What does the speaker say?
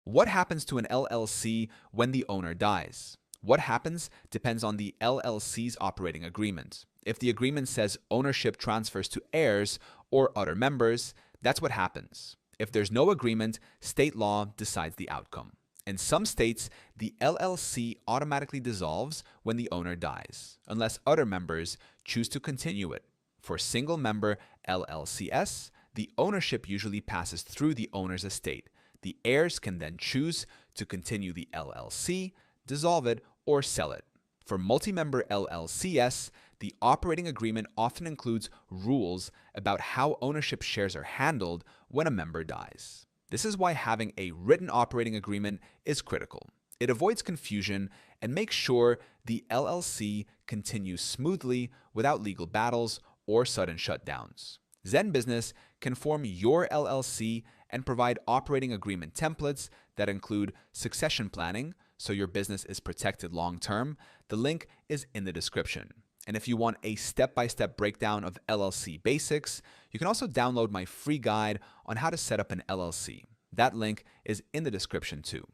What happens to an LLC when the owner dies? What happens depends on the LLC's operating agreement. If the agreement says ownership transfers to heirs or other members, that's what happens. If there's no agreement, state law decides the outcome. In some states, the LLC automatically dissolves when the owner dies, unless other members choose to continue it. For single member LLCs, the ownership usually passes through the owner's estate. The heirs can then choose to continue the LLC, dissolve it, or sell it. For multi-member LLCs, the operating agreement often includes rules about how ownership shares are handled when a member dies. This is why having a written operating agreement is critical. It avoids confusion and makes sure the LLC continues smoothly without legal battles or sudden shutdowns. Zen Business can form your LLC and provide operating agreement templates that include succession planning so your business is protected long term. The link is in the description. And if you want a step-by-step breakdown of LLC basics, you can also download my free guide on how to set up an LLC. That link is in the description too.